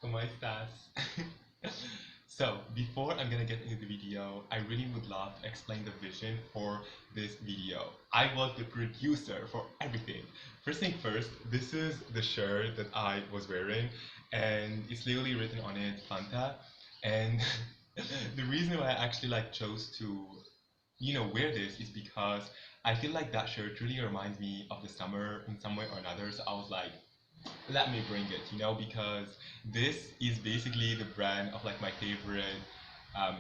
¿Cómo estás? So, before I'm gonna get into the video, I really would love to explain the vision for this video. I was the producer for everything. First thing first, this is the shirt that I was wearing, and it's literally written on it Fanta. And the reason why I actually chose to wear this is because I feel like that shirt really reminds me of the summer in some way or another. So I was like, let me bring it, because this is basically the brand of my favorite um,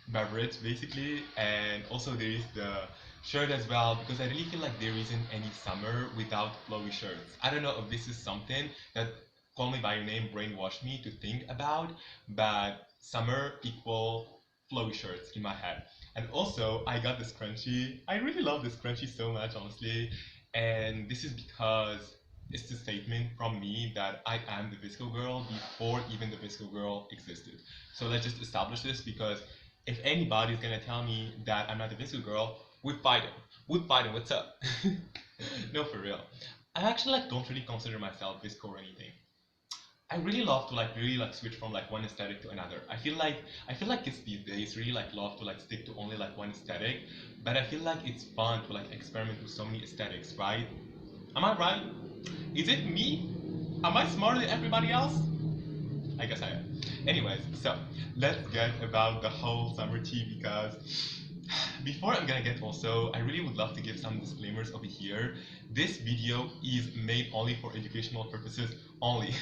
beverage basically, and also there is the shirt as well because I really feel like there isn't any summer without flowy shirts. I don't know if this is something that Call Me By Your Name brainwashed me to think about, but summer equal flowy shirts in my head. And also I got this scrunchie. I really love this scrunchie so much, honestly, and this is because it's a statement from me that I am the Visco girl before even the Visco girl existed. So let's just establish this because if anybody's gonna tell me that I'm not the Visco girl, we'd fight him. We'd fight him, what's up? No, for real. I actually don't really consider myself Visco or anything. I really love to really switch from one aesthetic to another. I feel like kids these days really love to stick to only one aesthetic, but I feel like it's fun to experiment with so many aesthetics, right? Am I right? Is it me? Am I smarter than everybody else? I guess I am. Anyways, so let's get about the whole summer tea because before I'm gonna get also, I really would love to give some disclaimers over here. This video is made only for educational purposes only.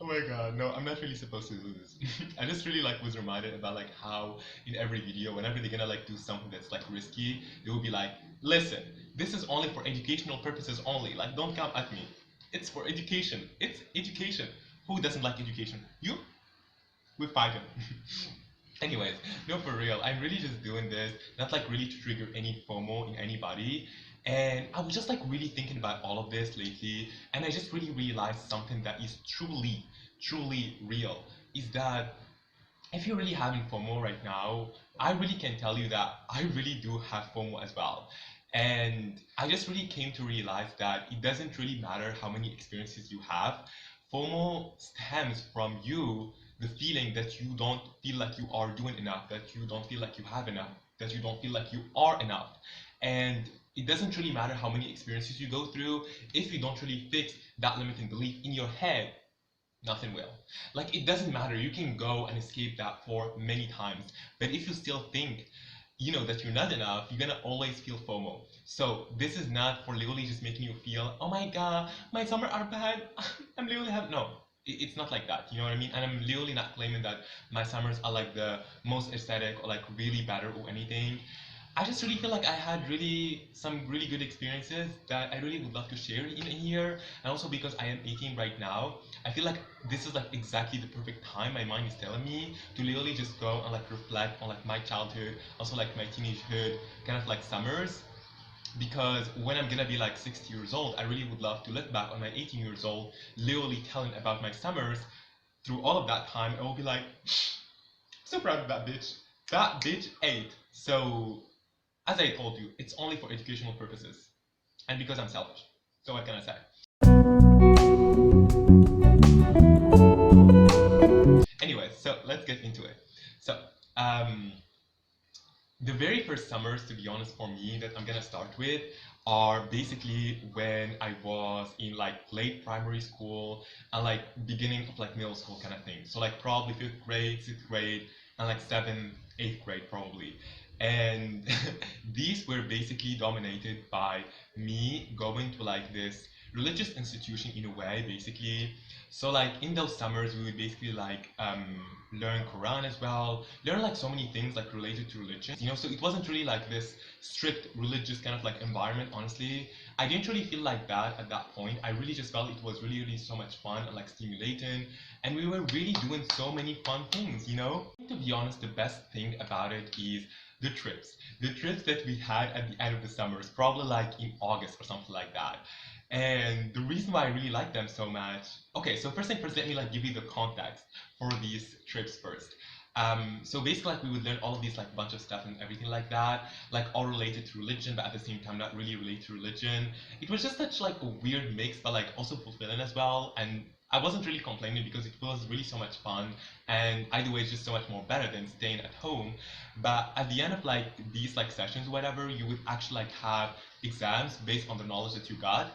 Oh my god, no, I'm not really supposed to do this. I just really was reminded about how in every video, whenever they're gonna do something that's risky, they will be like, listen, this is only for educational purposes only. Don't come at me. It's for education. It's education. Who doesn't like education? You? We fight him. Anyways, no, for real, I'm really just doing this, not really to trigger any FOMO in anybody. And I was just really thinking about all of this lately, and I just really realized something that is truly, truly real. Is that if you're really having FOMO right now, I really can tell you that I really do have FOMO as well. And I just really came to realize that it doesn't really matter how many experiences you have. FOMO stems from you, the feeling that you don't feel like you are doing enough, that you don't feel like you have enough, that you don't feel like you are enough. And it doesn't really matter how many experiences you go through, if you don't really fix that limiting belief in your head, nothing will. It doesn't matter, you can go and escape that for many times, but if you still think that you're not enough, you're gonna always feel FOMO. So this is not for literally just making you feel, oh my god, my summer are bad. I'm literally having, no, it's not like that, you know what I mean? And I'm literally not claiming that my summers are the most aesthetic or really better or anything. I just really feel like I had some really good experiences that I really would love to share in here. And also because I am 18 right now, I feel like this is exactly the perfect time my mind is telling me to literally just go and reflect on my childhood, also my teenagehood, kind of summers. Because when I'm gonna be 60 years old, I really would love to look back on my 18 years old, literally telling about my summers through all of that time. I will be like, so proud of that bitch. That bitch ate. So as I told you, it's only for educational purposes. And because I'm selfish. So what can I say? Anyway, so let's get into it. So, the very first summers, to be honest, for me, that I'm gonna start with are basically when I was in late primary school and beginning of middle school kind of thing. So probably 5th grade, 6th grade, and 7th, 8th grade probably. And these were basically dominated by me going to this religious institution in a way, basically. So in those summers we would basically learn Quran as well, learn so many things related to religion, so it wasn't really this strict religious kind of environment. Honestly, I didn't really feel like that at that point. I really just felt it was really, really so much fun and stimulating, and we were really doing so many fun things. To be honest, the best thing about it is the trips that we had at the end of the summers, probably in August or something like that. And the reason why I really like them so much, okay, so first thing first, let me give you the context for these trips first. So basically, like we would learn all of these like bunch of stuff and everything like that, like all related to religion, but at the same time not really related to religion. It was just such like a weird mix, but like also fulfilling as well. And I wasn't really complaining because it was really so much fun, and either way, it's just so much more better than staying at home. But at the end of like these like sessions or whatever, you would actually like have exams based on the knowledge that you got,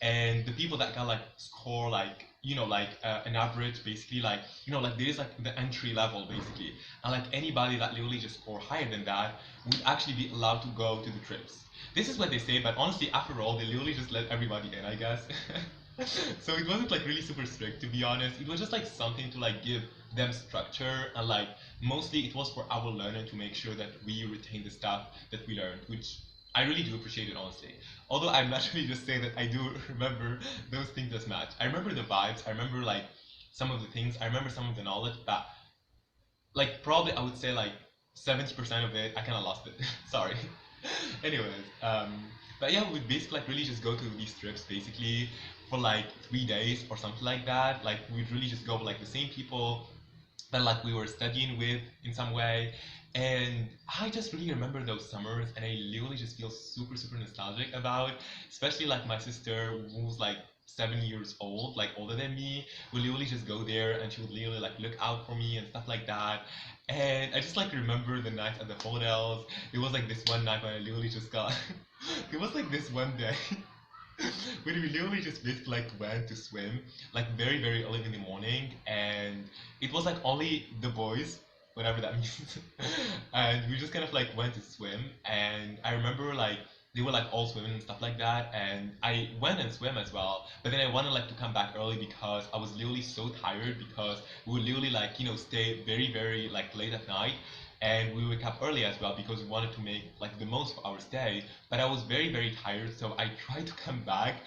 and the people that got like score like like an average basically like like there is like the entry level basically, and like anybody that literally just score higher than that would actually be allowed to go to the trips. This is what they say, but honestly after all they literally just let everybody in, I guess. So it wasn't like really super strict, to be honest. It was just like something to like give them structure, and like mostly it was for our learning to make sure that we retain the stuff that we learned, which I really do appreciate it, honestly. Although I'm not really just saying that I do remember those things as much. I remember the vibes, I remember like some of the things, I remember some of the knowledge, but like probably I would say like 70% of it I kind of lost it. Sorry. Anyways, but yeah, we basically like really just go to these trips basically for like 3 days or something like that. Like we'd really just go with like the same people that like we were studying with in some way. And I just really remember those summers, and I literally just feel super super nostalgic about, especially like my sister who's like 7 years old, like older than me, would literally just go there and she would literally like look out for me and stuff like that. And I just like remember the nights at the hotels. It was like this one night when I literally just got it was like this one day when we literally just basically like went to swim like very very early in the morning, and it was like only the boys, whatever that means. And we just kind of like went to swim, and I remember like they were like all swimming and stuff like that, and I went and swim as well, but then I wanted like to come back early because I was literally so tired, because we would literally like stay very very like late at night, and we wake up early as well because we wanted to make like the most of our stay. But I was very very tired, so I tried to come back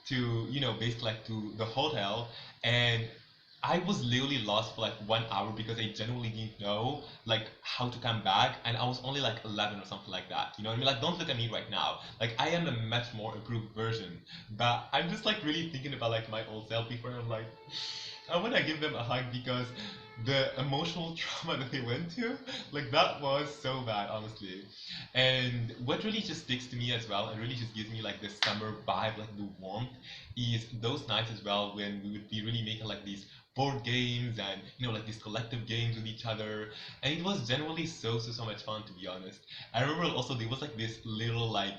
to basically like to the hotel, and I was literally lost for like 1 hour because I genuinely didn't know like how to come back, and I was only like 11 or something like that. You know what I mean? Like, don't look at me right now. Like, I am a much more improved version, but I'm just like really thinking about like my old self before. I'm like, I want to give them a hug because the emotional trauma that they went to, like that was so bad, honestly. And what really just sticks to me as well, and really just gives me like this summer vibe, like the warmth, is those nights as well when we would be really making like these board games and like these collective games with each other, and it was generally so so so much fun, to be honest. I remember also there was like this little like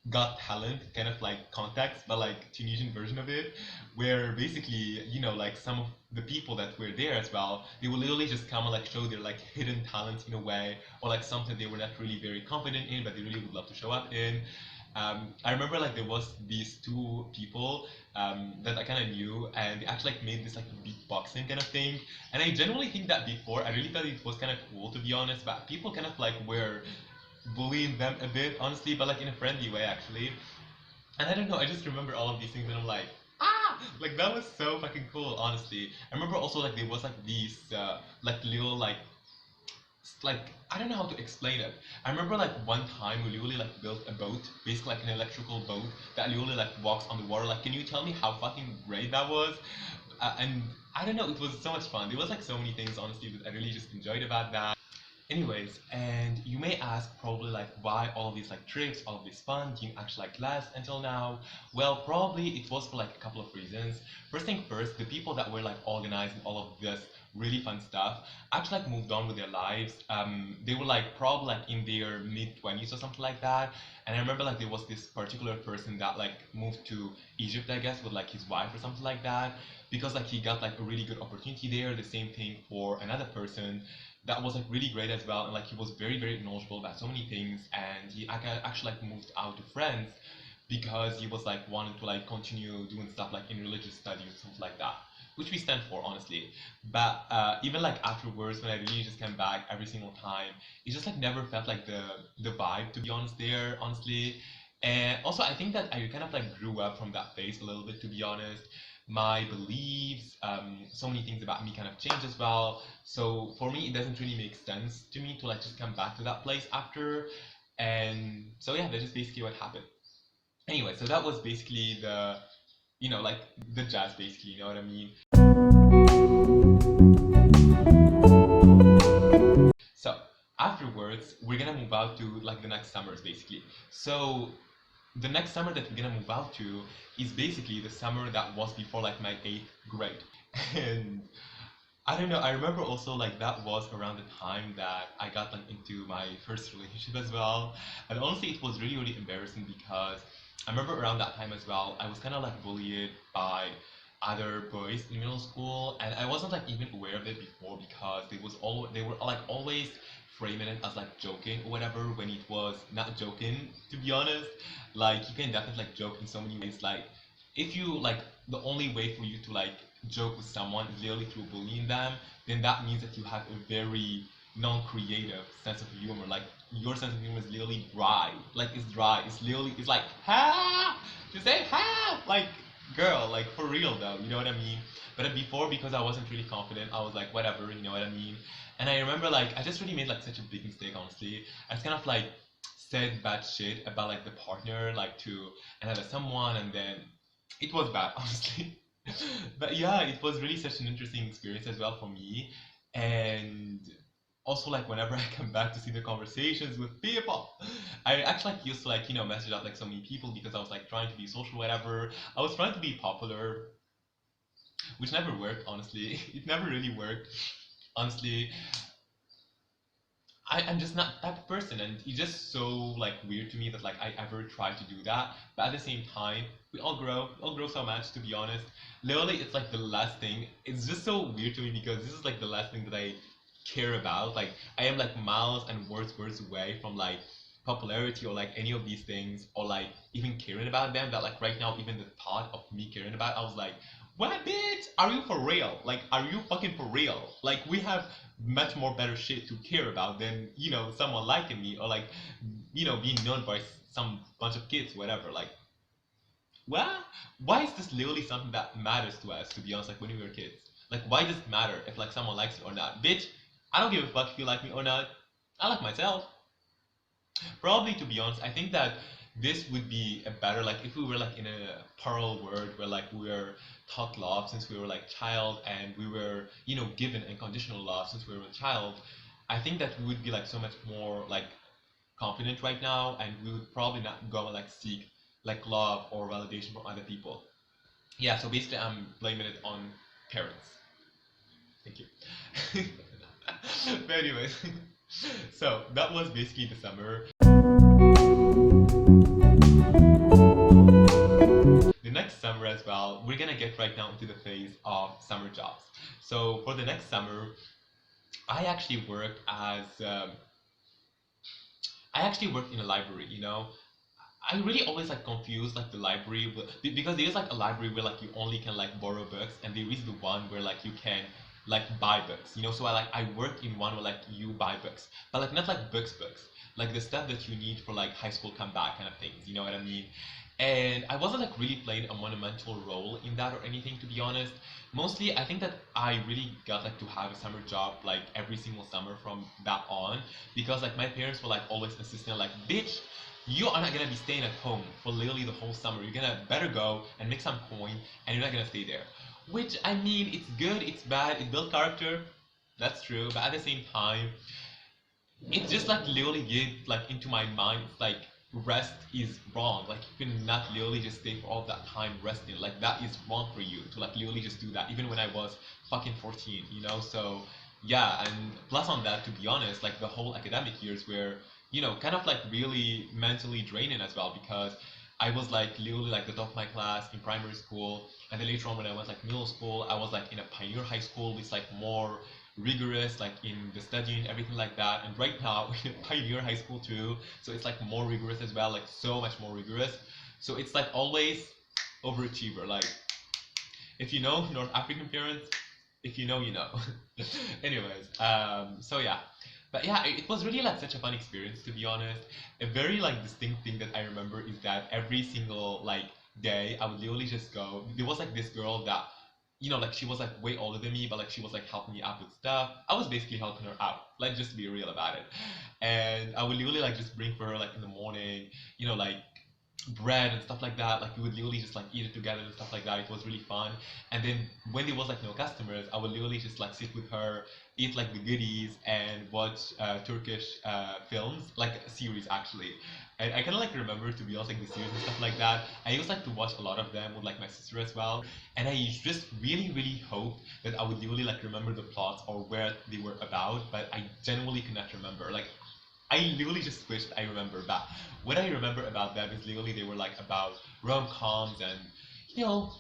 got talent kind of like context, but like Tunisian version of it, where basically like some of the people that were there as well, they will literally just come and like show their like hidden talents in a way, or like something they were not really very confident in but they really would love to show up in. I remember like there was these two people that I kind of knew, and they actually like made this like beatboxing kind of thing. And I generally think that before I really thought it was kind of cool, to be honest, but people kind of like were bullying them a bit, honestly, but like in a friendly way actually. And I don't know, I just remember all of these things and I'm like, ah, like that was so fucking cool, honestly. I remember also like there was like these like little like I don't know how to explain it. I remember like one time we literally like built a boat, basically like an electrical boat that literally like walks on the water. Like, can you tell me how fucking great that was? And I don't know, it was so much fun. There was like so many things, honestly, that I really just enjoyed about that. Anyways, and you may ask probably like why all of these like trips, all of this fun didn't actually like last until now. Well, probably it was for like a couple of reasons. First thing first, the people that were like organizing all of this really fun stuff actually like moved on with their lives. They were like probably like in their mid 20s or something like that. And I remember like there was this particular person that like moved to Egypt, I guess, with like his wife or something like that, because like he got like a really good opportunity there. The same thing for another person that was like really great as well, and like he was very very knowledgeable about so many things, and he actually like moved out to France because he was like wanting to like continue doing stuff like in religious studies or something like that, which we stand for, honestly. But even like afterwards when I really just came back every single time, it just like never felt like the vibe, to be honest, there, honestly. And also I think that I kind of like grew up from that phase a little bit, to be honest. My beliefs, so many things about me kind of changed as well. So for me, it doesn't really make sense to me to like just come back to that place after. And so yeah, that's just basically what happened. Anyway, so that was basically the, like the jazz, basically, you know what I mean? afterwards we're gonna move out to like the next summers basically. So the next summer that we're gonna move out to is basically the summer that was before like my eighth grade. And I don't know, I remember also like that was around the time that I got like into my first relationship as well. And honestly it was really really embarrassing because I remember around that time as well, I was kind of like bullied by other boys in middle school, and I wasn't like even aware of it before because they were like always framing it as like joking or whatever when it was not joking, to be honest. Like you can definitely like joke in so many ways. Like if you like the only way for you to like joke with someone is literally through bullying them, then that means that you have a very non-creative sense of humor. Like your sense of humor is literally dry. Like it's dry. It's literally it's like ha. Just say ha. Like girl, like for real though. You know what I mean? But before, because I wasn't really confident, I was like whatever. You know what I mean? And I remember like I just really made like such a big mistake. Honestly, I just kind of like said bad shit about like the partner, like to another someone, and then it was bad, honestly. But yeah, it was really such an interesting experience as well for me. And also like whenever I come back to see the conversations with people, I actually like used to like, message out like so many people because I was like trying to be social, whatever. I was trying to be popular, which never worked, honestly. It never really worked. Honestly, I'm just not that person, and it's just so like weird to me that like I ever tried to do that. But at the same time, we all grow so much. To be honest, literally, it's like the last thing. It's just so weird to me because this is like the last thing that I care about. Like I am like miles and words away from like popularity or like any of these things or like even caring about them. That like right now, even the thought of me caring about, I was like, what bitch? Are you for real? Like, are you fucking for real? Like, we have much more better shit to care about than, someone liking me or like, being known by some bunch of kids, whatever. Like, well, why is this literally something that matters to us, to be honest, like when we were kids? Like, why does it matter if like someone likes you or not? Bitch, I don't give a fuck if you like me or not. I like myself. Probably, to be honest, I think that this would be a better like if we were like in a parallel world where like we were taught love since we were like child and we were given unconditional love since we were a child. I think that we would be like so much more like confident right now, and we would probably not go and like seek like love or validation from other people. Yeah, so basically I'm blaming it on parents. Thank you. But anyways, so that was basically the summer. The next summer as well, we're gonna get right now into the phase of summer jobs. So for the next summer, I actually worked as I actually worked in a library. I really always like confuse like the library because there is like a library where like you only can like borrow books, and there is the one where like you can like buy books. So I work in one where like you buy books, but like not like books, like the stuff that you need for like high school comeback kind of things. You know what I mean? And I wasn't like really playing a monumental role in that or anything, to be honest. Mostly, I think that I really got like to have a summer job like every single summer from that on, because like my parents were like always insisting like, bitch, you are not gonna be staying at home for literally the whole summer. You're gonna better go and make some coin, and you're not gonna stay there. Which I mean, it's good, it's bad, it builds character. That's true, but at the same time, it just like literally get like into my mind like rest is wrong. Like you cannot literally just stay for all that time resting. Like that is wrong for you to like literally just do that. Even when I was fucking 14. So yeah, and plus on that, to be honest, like the whole academic years were kind of like really mentally draining as well, because I was like literally like the top of my class in primary school, and then later on when I went like middle school, I was like in a pioneer high school with like more rigorous like in the studying, everything like that. And right now we're in pioneer high school too, so it's like more rigorous as well, like so much more rigorous. So it's like always overachiever. Like if you know North African parents, if you know, you know. Anyways, so yeah. But yeah, it was really like such a fun experience, to be honest. A very like distinct thing that I remember is that every single like day I would literally just go. There was like this girl that like she was like way older than me, but like she was like helping me out with stuff. I was basically helping her out, like just to be real about it. And I would literally like just bring for her like in the morning, like bread and stuff like that. Like we would literally just like eat it together and stuff like that. It was really fun. And then when there was like no customers, I would literally just like sit with her, eat like the goodies, and watch Turkish films, like a series actually. And I kind of like remember, to be honest, like the series and stuff like that. I used like to watch a lot of them with like my sister as well. And I just really, really hoped that I would literally like remember the plots or where they were about, but I genuinely could not remember. Like I literally just wished I remember that. What I remember about them is literally they were like about rom-coms and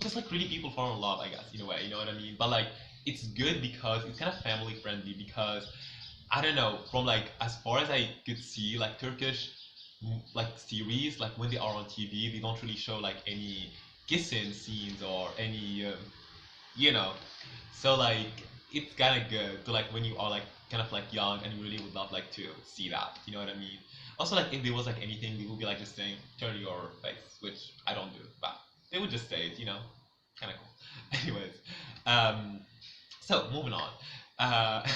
just like really people fall in love, I guess, in a way, you know what I mean? But like it's good because it's kind of family friendly because I don't know, from like as far as I could see, like Turkish like series, like when they are on TV, they don't really show like any kissing scenes or any you know. So like it's kind of good to like when you are like kind of like young and you really would love like to see that. You know what I mean? Also like if there was like anything, they would be like just saying turn your face, which I don't do, but they would just say it. Kind of cool. Anyways, um, so moving on. Uh,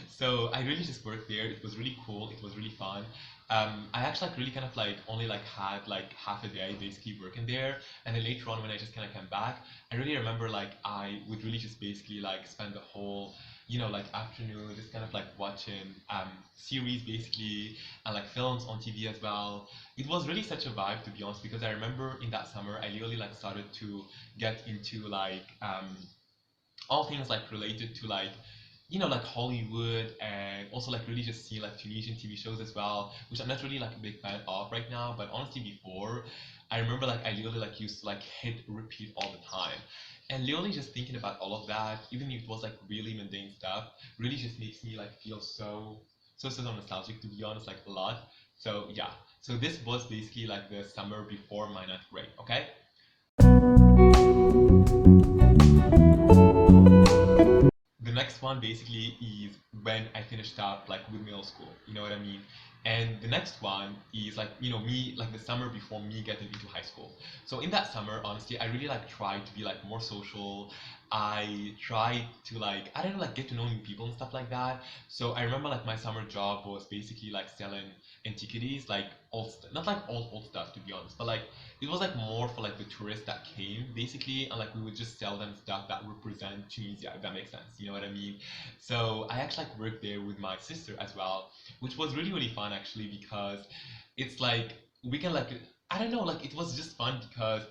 so I really just worked there. It was really cool. It was really fun. I actually like really kind of like only like had like half a day basically working there, and then later on when I just kind of came back, I really remember like I would really just basically like spend the whole like afternoon just kind of like watching series basically and like films on TV as well. It was really such a vibe, to be honest, because I remember in that summer I literally like started to get into like all things like related to like like Hollywood and also like really just see like Tunisian TV shows as well, which I'm not really like a big fan of right now. But honestly, before I remember like I literally like used to like hit repeat all the time, and literally just thinking about all of that, even if it was like really mundane stuff, really just makes me like feel so nostalgic, to be honest, like a lot. So yeah, so this was basically like the summer before my ninth grade. Okay. The next one basically is when I finished up like with middle school, you know what I mean? And the next one is like, me like the summer before me getting into high school. So in that summer, honestly, I really like tried to be like more social. I tried to like, I don't know, like get to know new people and stuff like that. So I remember like my summer job was basically like selling antiquities, like not like old stuff, to be honest, but like it was like more for like the tourists that came basically, and like we would just sell them stuff that represent Tunisia, if that makes sense, you know what I mean? So I actually like worked there with my sister as well, which was really fun actually, because it's like we can like, I don't know, like it was just fun because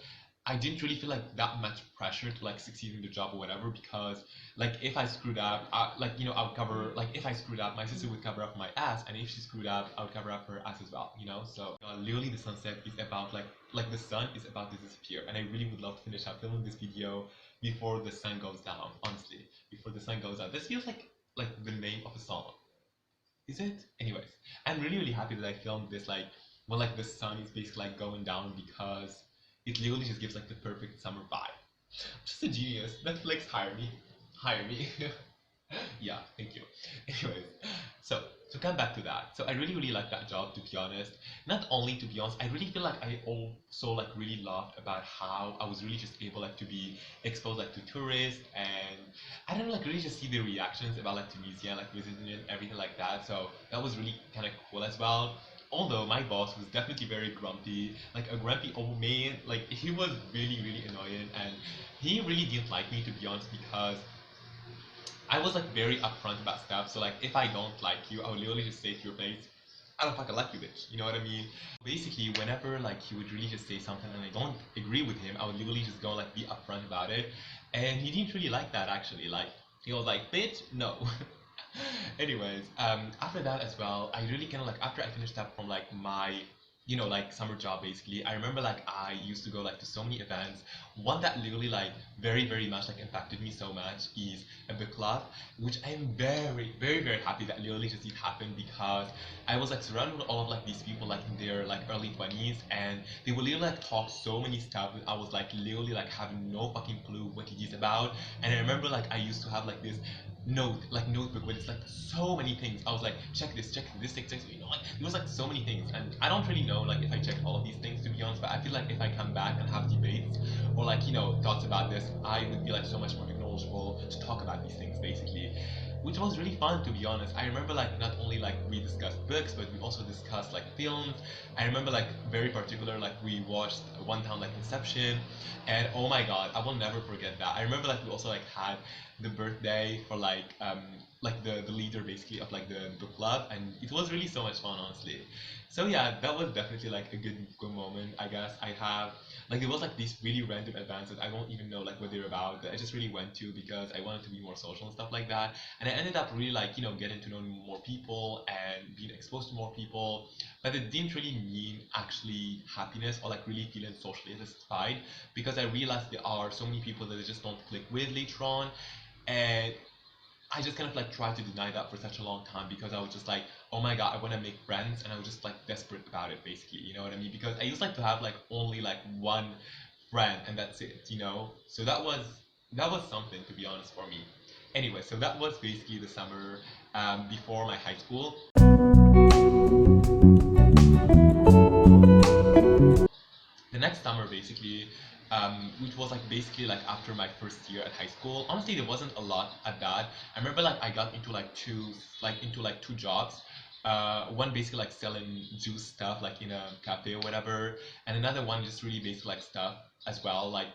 I didn't really feel like that much pressure to like succeed in the job or whatever, because like if I screwed up, I would cover, like if I screwed up, my sister would cover up my ass, and if she screwed up, I would cover up her ass as well, you know. So literally the sunset is about like the sun is about to disappear, and I really would love to finish up filming this video before the sun goes down. Honestly, before the sun goes down. This feels like the name of a song. Is it? Anyways, I'm really happy that I filmed this like when like the sun is basically like going down, because it literally just gives like the perfect summer vibe. Just a genius. Netflix, hire me. Hire me. Yeah, thank you. Anyways, so to come back to that, so I really like that job, to be honest. Not only, to be honest, I really feel like I also like really loved about how I was really just able like to be exposed like to tourists, and I don't know, like really just see the reactions about like Tunisia, like visiting it, everything like that. So that was really kind of cool as well. Although my boss was definitely very grumpy, like a grumpy old man, like he was really annoying, and he really didn't like me, to be honest, because I was like very upfront about stuff. So like if I don't like you, I would literally just say to your face, I don't fucking like you, bitch. You know what I mean? Basically, whenever like he would really just say something and I don't agree with him, I would literally just go like be upfront about it. And he didn't really like that actually. Like he was like, bitch, no. Anyways, after that as well, I really kind of like after I finished up from like my like summer job basically, I remember like I used to go like to so many events. One that literally like very much like impacted me so much is a book club, which I'm very happy that literally just did happen, because I was like surrounded with all of like these people like in their like early 20s, and they would literally like talk so many stuff that I was like literally like having no fucking clue what it is about. And I remember like I used to have like this notebook with it's like so many things. I was like, check this, check this, like there was like so many things, and I don't really know like if I checked all of these things, to be honest. But I feel like if I come back and have debates or like thoughts about this, I would be like so much more sociable to talk about these things basically, which was really fun to be honest. I remember like not only like we discussed books, but we also discussed like films. I remember like very particular like we watched one time like Inception, and oh my god, I will never forget that. I remember like we also like had the birthday for like the leader basically of like the book club, and it was really so much fun honestly. So yeah, that was definitely like a good moment. I guess I have like there was like these really random events that I don't even know like what they're about, that I just really went to because I wanted to be more social and stuff like that. And I ended up really like, you know, getting to know more people and being exposed to more people. But it didn't really mean actually happiness or like really feeling socially satisfied, because I realized there are so many people that I just don't click with later on. And I just kind of like tried to deny that for such a long time, because I was just like, oh my god, I want to make friends, and I was just like desperate about it basically, you know what I mean? Because I used like to have like only like one friend and that's it, you know? So that was something to be honest for me. Anyway, so that was basically the summer before my high school. The next summer basically, which was like basically like after my first year at high school, honestly there wasn't a lot at that. I remember like I got into like two jobs. One basically like selling juice stuff like in a cafe or whatever, and another one just really basic like stuff as well, like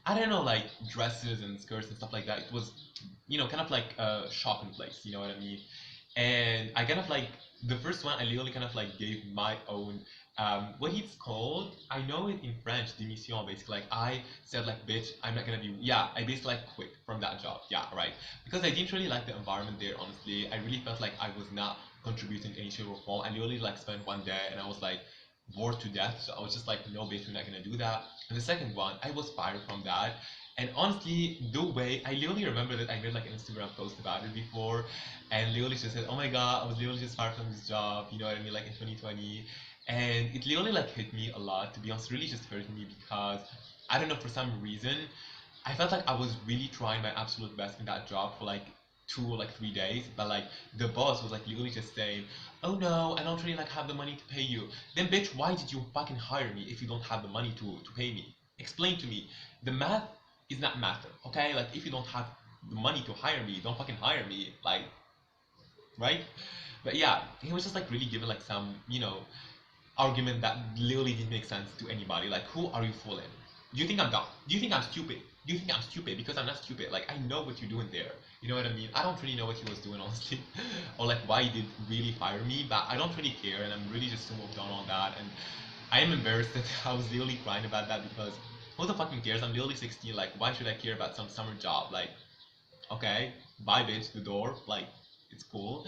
I don't know, like dresses and skirts and stuff like that. It was, you know, kind of like a shopping place, you know what I mean? And I kind of like the first one I literally kind of like gave my own what it's called, I know it in French, démission, basically like I said like bitch, I'm not gonna be, yeah, I basically like quit from that job, yeah, right, because I didn't really like the environment there honestly. I really felt like I was not contributing any shape or form. I literally like spent one day and I was like bored to death, so I was just like no bitch, we're not gonna do that. And the second one I was fired from that. And honestly, the way I literally remember that I made like an Instagram post about it before, and literally just said, "Oh my god, I was literally just fired from this job." You know what I mean? Like in 2020, and it literally like hit me a lot. To be honest, really just hurt me because I don't know, for some reason I felt like I was really trying my absolute best in that job for like 2 or like 3 days, but like the boss was like literally just saying, "Oh no, I don't really like have the money to pay you." Then bitch, why did you fucking hire me if you don't have the money to pay me? Explain to me. The math is not matter, okay? Like if you don't have the money to hire me, don't fucking hire me. Like, right? But yeah, he was just like really giving like some, you know, argument that literally didn't make sense to anybody. Like, who are you fooling? Do you think I'm dumb? Do you think I'm stupid? Do you think I'm stupid? Because I'm not stupid. Like, I know what you're doing there. You know what I mean? I don't really know what he was doing, honestly. Or like why he did really fire me, but I don't really care, and I'm really just so moved on that. And I am embarrassed that I was literally crying about that, because who the fucking cares? I'm literally 16. Like, why should I care about some summer job? Like, okay, bye bitch, the door. Like, it's cool.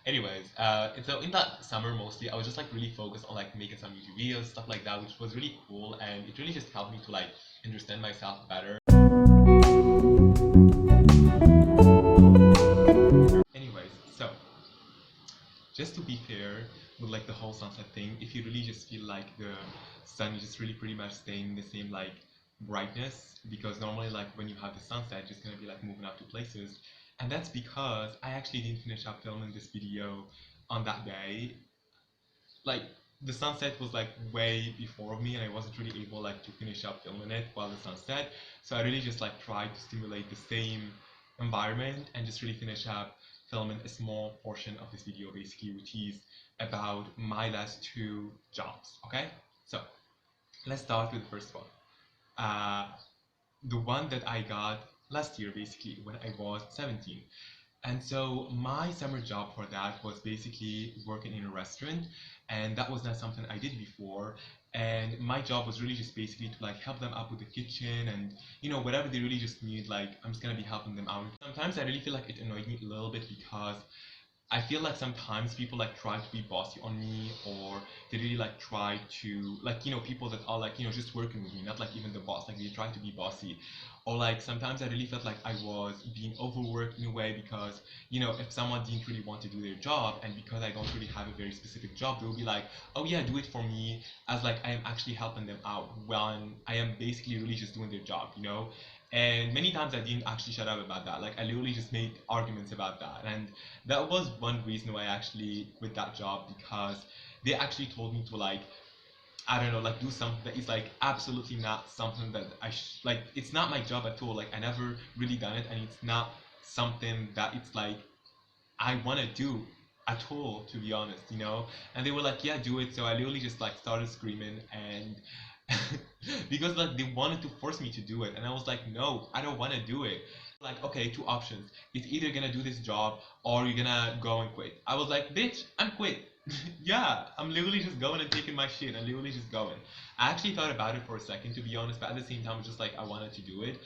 Anyways, and so in that summer mostly, I was just like really focused on like making some YouTube videos, stuff like that, which was really cool, and it really just helped me to like understand myself better. Anyways, so just to be fair with like the whole sunset thing, if you really just feel like the sun is just really pretty much staying the same like brightness, because normally like when you have the sunset, it's just gonna be like moving out to places, and that's because I actually didn't finish up filming this video on that day. Like the sunset was like way before me, and I wasn't really able like to finish up filming it while the sun set. So I really just like tried to stimulate the same environment and just really finish up filming a small portion of this video basically, which is about my last two jobs. Okay, so let's start with the first one. Uh, the one that I got last year basically when I was 17. And so my summer job for that was basically working in a restaurant, and that was not something I did before. And my job was really just basically to like help them out with the kitchen and, you know, whatever they really just need, like I'm just gonna be helping them out. Sometimes I really feel like it annoyed me a little bit, because I feel like sometimes people like try to be bossy on me, or they really like try to like, you know, people that are like, you know, just working with me, not like even the boss, like they try to be bossy. Or like sometimes I really felt like I was being overworked in a way, because, you know, if someone didn't really want to do their job, and because I don't really have a very specific job, they'll be like, oh yeah, do it for me, as like I am actually helping them out when I am basically really just doing their job, you know. And many times I didn't actually shut up about that. Like I literally just made arguments about that. And that was one reason why I actually quit that job, because they actually told me to like I don't know, like do something that is like absolutely not something that like it's not my job at all. Like I never really done it, and it's not something that it's like I want to do at all, to be honest, you know. And they were like, yeah, do it. So I literally just like started screaming, and because like they wanted to force me to do it, and I was like, no, I don't want to do it. Like, okay, two options. It's either gonna do this job or you're gonna go and quit. I was like, bitch, I'm quit. Yeah, I'm literally just going and taking my shit and literally just going. I actually thought about it for a second, to be honest, but at the same time, just like I wanted to do it.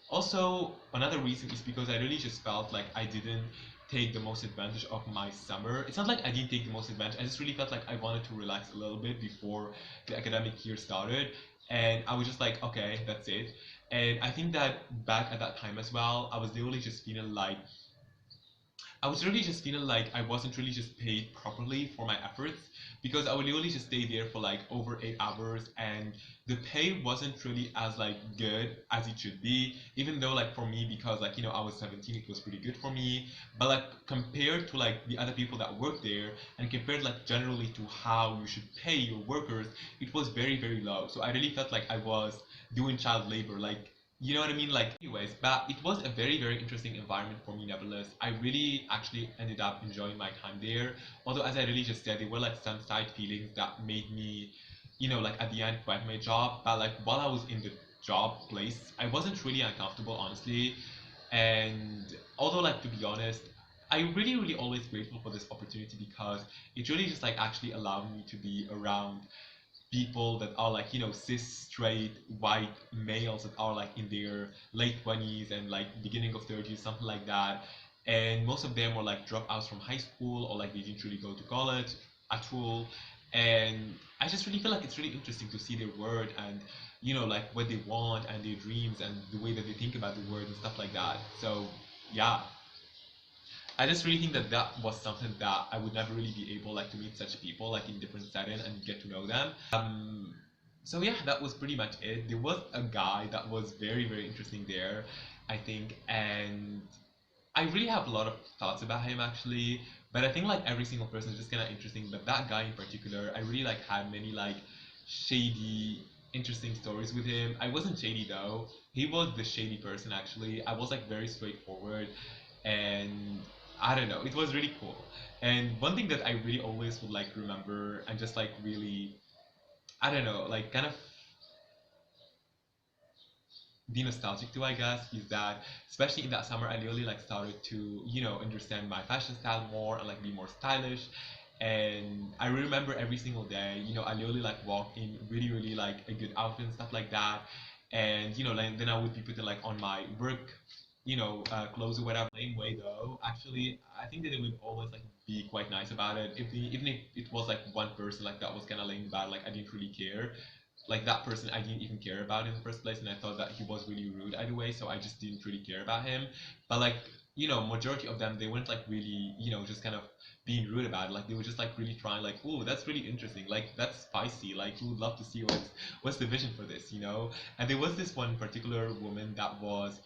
Also, another reason is because I really just felt like I didn't take the most advantage of my summer. It's not like I didn't take the most advantage. I just really felt like I wanted to relax a little bit before the academic year started. And I was just like, okay, that's it. And I think that back at that time as well, I was really just feeling like I wasn't really just paid properly for my efforts, because I would literally just stay there for like over 8 hours, and the pay wasn't really as like good as it should be, even though like for me, because like I was 17, it was pretty good for me. But like compared to like the other people that work there, and compared like generally to how you should pay your workers, it was very, very low. So I really felt like I was doing child labor. Like, you know what I mean? Like, anyways, but it was a very, very interesting environment for me, nevertheless. I really actually ended up enjoying my time there. Although, as I really just said, there were like some side feelings that made me, like at the end quit my job. But like while I was in the job place, I wasn't really uncomfortable, honestly. And although, like, to be honest, I really, really always grateful for this opportunity, because it really just like actually allowed me to be around people that are like cis straight white males that are like in their late 20s and like beginning of 30s, something like that. And most of them were like dropouts from high school, or like they didn't really go to college at all. And I just really feel like it's really interesting to see their word, and like what they want and their dreams and the way that they think about the word and stuff like that. So yeah, I just really think that that was something that I would never really be able like to meet such people like in different setting and get to know them. So yeah, that was pretty much it. There was a guy that was very, very interesting there, I think, and I really have a lot of thoughts about him actually. But I think like every single person is just kind of interesting. But that guy in particular, I really like had many like shady, interesting stories with him. I wasn't shady though. He was the shady person actually. I was like very straightforward, and I don't know. It was really cool. And one thing that I really always would like remember and just like really, I don't know, like kind of be nostalgic to, I guess, is that especially in that summer, I really like started to, understand my fashion style more and like be more stylish. And I remember every single day, I literally like walk in really, really like a good outfit and stuff like that. And like, then I would be putting like on my work, clothes or whatever. Same way though, actually, I think that they would always like be quite nice about it. Even if it was like one person like that was kind of laying bad, like I didn't really care, like that person I didn't even care about in the first place, and I thought that he was really rude either way, so I just didn't really care about him. But like, majority of them, they weren't like really, just kind of being rude about it. Like they were just like really trying, like, oh, that's really interesting, like that's spicy, like we would love to see what's the vision for this. And there was this one particular woman that was,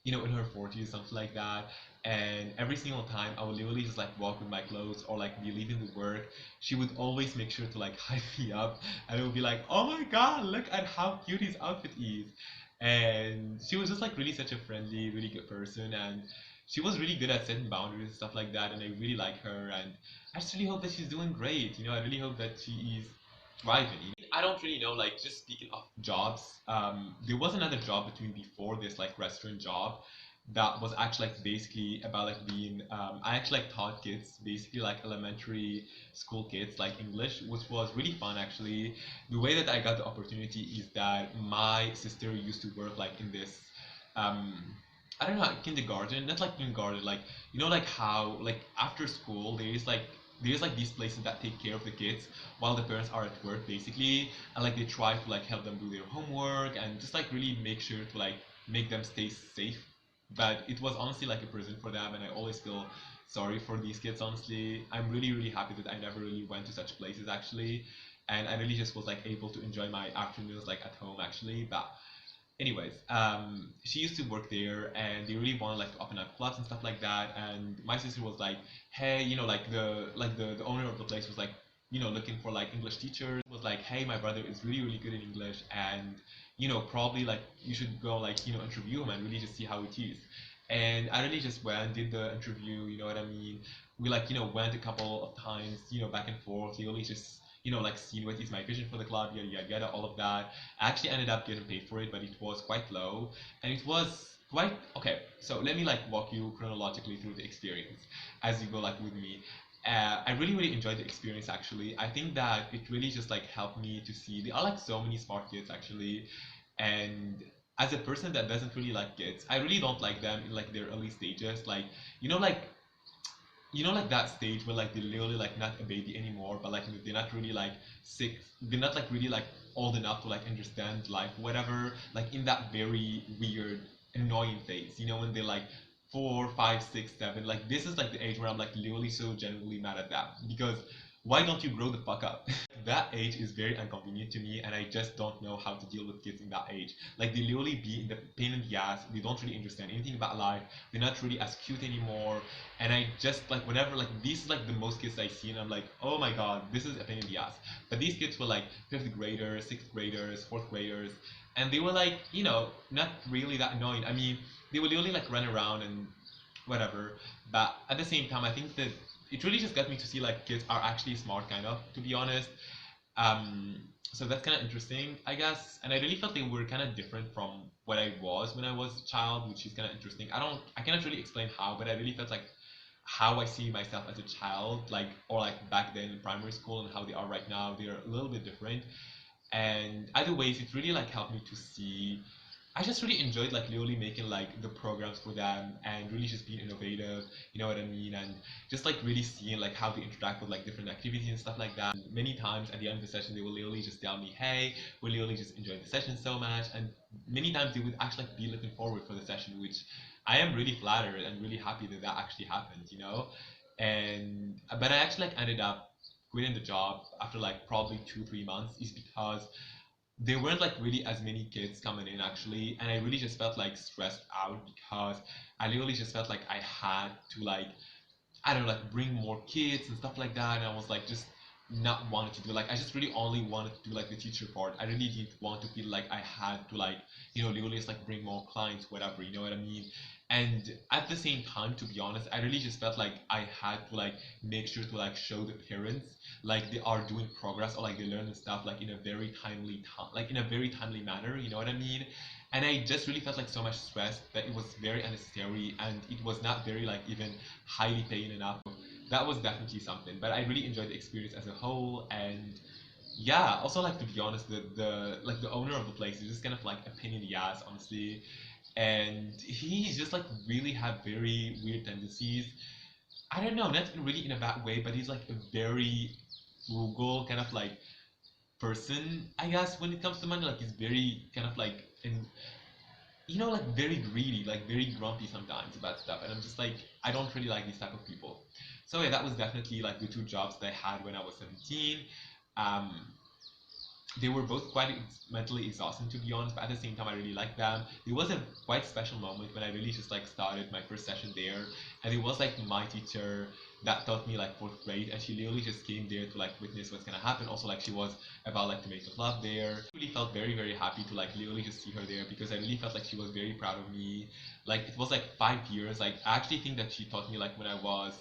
in her 40s, something like that. And every single time I would literally just like walk with my clothes or like be leaving the work, she would always make sure to like hype me up, and it would be like, oh my god, look at how cute his outfit is. And she was just like really such a friendly, really good person, and she was really good at setting boundaries and stuff like that, and I really like her. And I just really hope that she's doing great. I really hope that she is thriving. I don't really know, like just speaking of jobs, there was another job between before this like restaurant job that was actually like basically about like being I actually like taught kids, basically like elementary school kids, like English, which was really fun actually. The way that I got the opportunity is that my sister used to work like in this um I don't know, like kindergarten, not like kindergarten, like like how like after school there's like these places that take care of the kids while the parents are at work basically, and like they try to like help them do their homework and just like really make sure to like make them stay safe. But it was honestly like a prison for them, and I always feel sorry for these kids. Honestly, I'm really, really happy that I never really went to such places actually, and I really just was like able to enjoy my afternoons like at home actually. But anyways, she used to work there, and they really wanted like to open up clubs and stuff like that. And my sister was like, hey, like the owner of the place was like, looking for like English teachers. Was like, hey, my brother is really really good in English, and probably like you should go like interview him and really just see how it is. And I really just went, did the interview, you know what I mean? We like went a couple of times, back and forth. Really just like seeing what is my vision for the club, yada yada yada, all of that. I actually ended up getting paid for it, but it was quite low, and it was quite okay. So let me like walk you chronologically through the experience as you go like with me. I really really enjoyed the experience actually. I think that it really just like helped me to see there are like so many smart kids actually, and as a person that doesn't really like kids, I really don't like them in like their early stages. Like you know like like that stage where like they're literally like not a baby anymore, but like they're not really like sick, they're not like really like old enough to like understand life, whatever. Like in that very weird, annoying phase, when they're like 4, 5, 6, 7. Like this is like the age where I'm like literally so genuinely mad at that because why don't you grow the fuck up? That age is very inconvenient to me, and I just don't know how to deal with kids in that age. Like they literally be in the pain in the ass. They don't really understand anything about life. They're not really as cute anymore. And I just like whenever like these is like the most kids I see, and I'm like, oh my god, this is a pain in the ass. But these kids were like fifth graders, sixth graders, fourth graders, and they were like, not really that annoying. I mean, they would literally like run around and whatever. But at the same time, I think that it really just got me to see like kids are actually smart, kind of, to be honest. Um, so that's kind of interesting, I guess. And I really felt they were kind of different from what I was when I was a child, which is kind of interesting. I cannot really explain how, but I really felt like how I see myself as a child, like, or like back then in primary school and how they are right now, they're a little bit different. And either ways, it really like helped me to see. I just really enjoyed like literally making like the programs for them and really just being innovative, you know what I mean? And just like really seeing like how they interact with like different activities and stuff like that. Many times at the end of the session, they will literally just tell me, hey, we literally just enjoyed the session so much. And many times they would actually like, be looking forward for the session, which I am really flattered and really happy that that actually happened. And but I actually like ended up quitting the job after like probably 2, 3 months is because there weren't like really as many kids coming in actually, and I really just felt like stressed out because I literally just felt like I had to like, I don't know, like bring more kids and stuff like that, and I was like just not wanted to do, like I just really only wanted to do like the teacher part. I really didn't want to feel like I had to like literally just like bring more clients, whatever, you know what I mean? And at the same time, to be honest, I really just felt like I had to like make sure to like show the parents like they are doing progress or like they learn the stuff like in a very timely like in a very timely manner, you know what I mean? And I just really felt like so much stress that it was very unnecessary, and it was not very like even highly paying enough. That was definitely something, but I really enjoyed the experience as a whole. And yeah, also like to be honest, the like the owner of the place is just kind of like a pain in the ass, honestly. And he just like really have very weird tendencies. I don't know, not really in a bad way, but he's like a very frugal kind of like person, I guess, when it comes to money. Like he's very kind of like in like very greedy, like very grumpy sometimes about stuff. And I'm just like, I don't really like these type of people. So yeah, that was definitely like the two jobs that I had when I was 17. Um, they were both quite mentally exhausting, to be honest, but at the same time I really liked them. It was a quite special moment when I really just like started my first session there, and it was like my teacher that taught me like fourth grade, and she literally just came there to like witness what's gonna happen. Also, like she was about like to make the club there. I really felt very very happy to like literally just see her there because I really felt like she was very proud of me. Like it was like 5 years. Like I actually think that she taught me like when I was,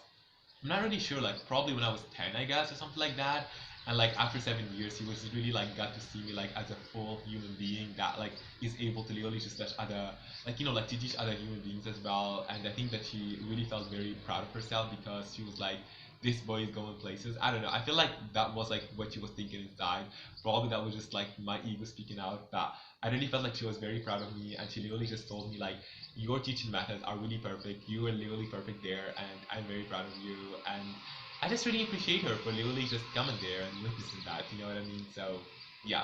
I'm not really sure, like probably when I was 10, I guess, or something like that. And like after 7 years, he was really like got to see me like as a full human being that like is able to literally just touch other, like like to teach other human beings as well. And I think that she really felt very proud of herself because she was like, this boy is going places. I don't know. I feel like that was like what she was thinking inside. Probably that was just like my ego speaking out. But I really felt like she was very proud of me, and she literally just told me like, your teaching methods are really perfect. You are literally perfect there, and I'm very proud of you. And I just really appreciate her for literally just coming there and witnessing that. You know what I mean? So yeah.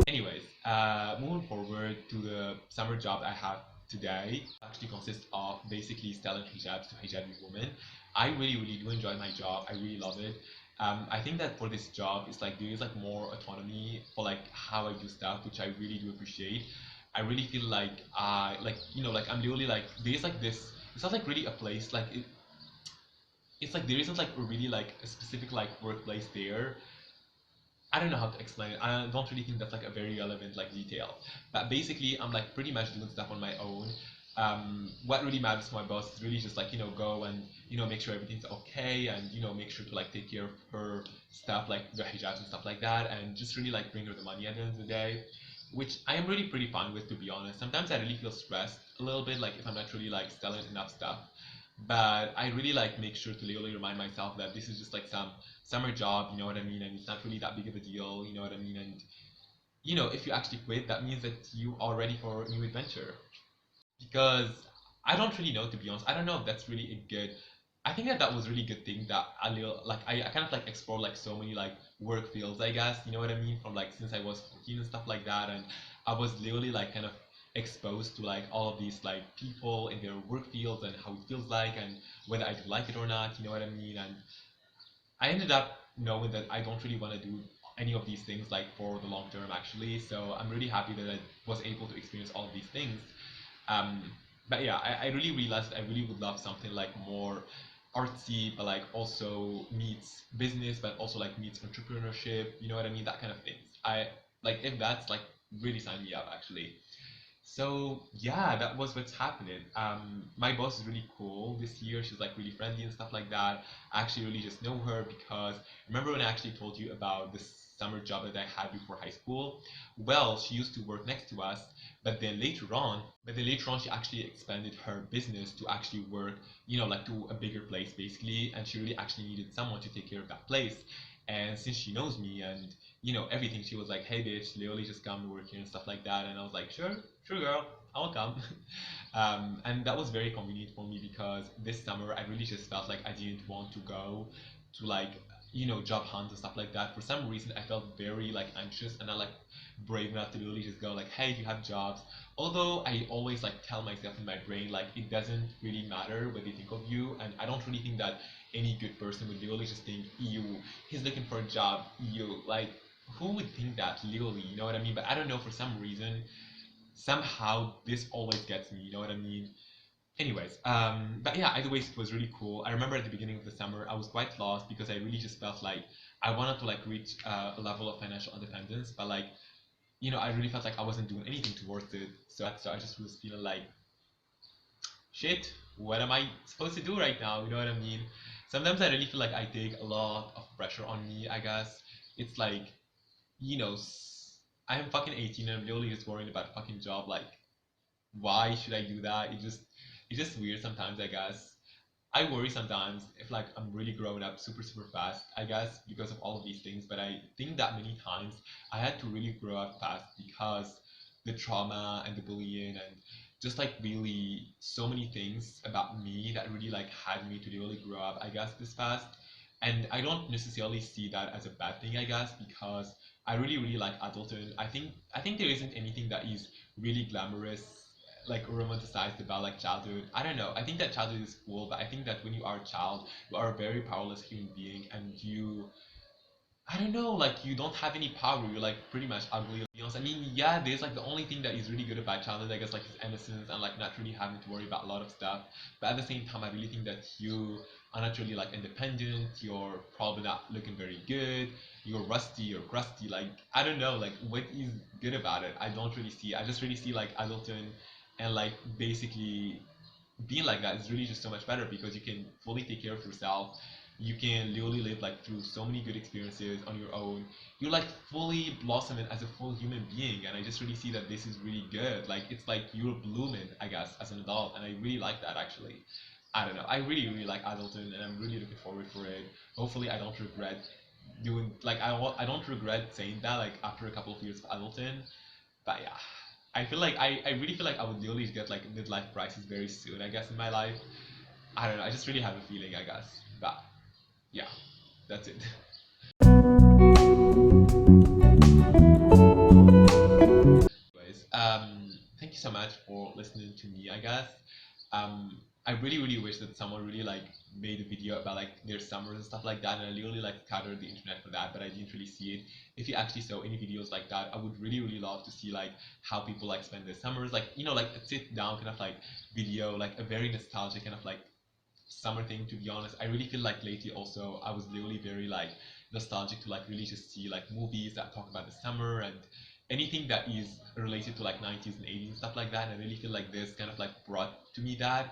Anyways, moving forward to the summer job I have today, actually consists of basically selling hijabs to hijabi women. I really, really do enjoy my job. I really love it. I think that for this job, it's like there is like more autonomy for like how I do stuff, which I really do appreciate. I really feel like like like I'm literally like there's like this. it's not like really a place like it's like there isn't like a really like a specific like workplace there. I don't know how to explain it. I don't really think that's like a very relevant like detail. But basically, I'm like pretty much doing stuff on my own. What really matters to my boss is really just like go and make sure everything's okay, and make sure to like take care of her stuff like the hijabs and stuff like that, and just really like bring her the money at the end of the day, which I am really pretty fine with, to be honest. Sometimes I really feel stressed a little bit, like if I'm not really like selling enough stuff. But I really like make sure to literally remind myself that this is just like some summer job, you know what I mean, and it's not really that big of a deal, you know what I mean, and if you actually quit, that means that you are ready for a new adventure. Because I don't really know, to be honest. I don't know if that's really a good. I think that that was really good thing that I kind of like explored like so many like work fields, I guess, you know what I mean, from like since I was 14 and stuff like that, and I was literally like kind of exposed to like all of these like people in their work fields and how it feels like, and whether I do like it or not, you know what I mean, and I ended up knowing that I don't really want to do any of these things like for the long term actually. So I'm really happy that I was able to experience all of these things. Um, but yeah, I really realized I really would love something like more artsy, but like also meets business, but also like meets entrepreneurship. You know what I mean? That kind of things. I like if that's like really sign me up actually. So yeah, that was what's happening. My boss is really cool this year. She's like really friendly and stuff like that. I actually really just know her because remember when I actually told you about this summer job that I had before high school? Well, she used to work next to us, but then later on she actually expanded her business to actually work, like to a bigger place basically, and she really actually needed someone to take care of that place. And since she knows me and everything, she was like, "Hey, bitch, literally just come to work here and stuff like that." And I was like, "Sure, sure, girl, I'll come." And that was very convenient for me because this summer I really just felt like I didn't want to go to like job hunts and stuff like that. For some reason, I felt very like anxious and I like brave enough to really just go like, "Hey, do you have jobs?" Although I always like tell myself in my brain like it doesn't really matter what they think of you, and I don't really think that any good person would literally just think, "You, he's looking for a job." You like who would think that literally, you know what I mean? But I don't know, for some reason, somehow this always gets me, you know what I mean? Anyways, but yeah, either ways, it was really cool. I remember at the beginning of the summer, I was quite lost because I really just felt like I wanted to like reach a level of financial independence, but like, I really felt like I wasn't doing anything towards it. So I just was feeling like, shit, what am I supposed to do right now? You know what I mean? Sometimes I really feel like I take a lot of pressure on me, I guess. It's like, you know, I am fucking 18 and I'm literally just worrying about a fucking job. Like, why should I do that? It's just weird sometimes, I guess. I worry sometimes if like I'm really growing up super super fast, I guess, because of all of these things. But I think that many times I had to really grow up fast because the trauma and the bullying and just like really so many things about me that really like had me to really grow up, I guess, this fast. And I don't necessarily see that as a bad thing, I guess, because I really really like adulthood. I think there isn't anything that is really glamorous like romanticized about like childhood. I don't know. I think that childhood is cool, but I think that when you are a child, you are a very powerless human being, and I don't know, like you don't have any power. You're like pretty much ugly. To be honest, I mean, yeah, there's like the only thing that is really good about childhood, I guess, like is innocence and like not really having to worry about a lot of stuff. But at the same time, I really think that you are not really like independent. You're probably not looking very good. You're rusty. You're crusty. Like I don't know, like what is good about it? I don't really see. I just really see like adulting and like basically being like that is really just so much better because you can fully take care of yourself. You can literally live like through so many good experiences on your own. You're like fully blossoming as a full human being, and I just really see that this is really good. Like it's like you're blooming, I guess, as an adult, and I really like that actually. I don't know. I really really like adulting, and I'm really looking forward for it. Hopefully, I don't regret doing like I don't regret saying that like after a couple of years of adulting. But yeah, I really feel like I would literally get like midlife crisis very soon, I guess, in my life. I don't know, I just really have a feeling, I guess. But yeah, that's it. Anyways, thank you so much for listening to me, I guess. I really wish that someone really like made a video about like their summers and stuff like that, and I literally like scoured the internet for that, but I didn't really see it. If you actually saw any videos like that, I would really love to see like how people like spend their summers, like like a sit down kind of like video, like a very nostalgic kind of like summer thing. To be honest, I really feel like lately also I was literally very like nostalgic to like really just see like movies that talk about the summer and anything that is related to like 90s and 80s and stuff like that. And I really feel like this kind of like brought to me that,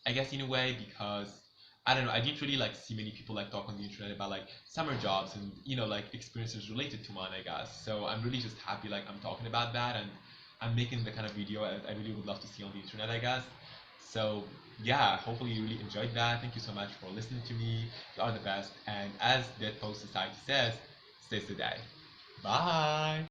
I guess, in a way, because I don't know, I didn't really like see many people like talk on the internet about like summer jobs and like experiences related to mine, I guess. So I'm really just happy like I'm talking about that, and I'm making the kind of video I really would love to see on the internet, I guess. So yeah, hopefully you really enjoyed that. Thank you so much for listening to me. You are the best. And as Dead Post Society says, stay today. Bye.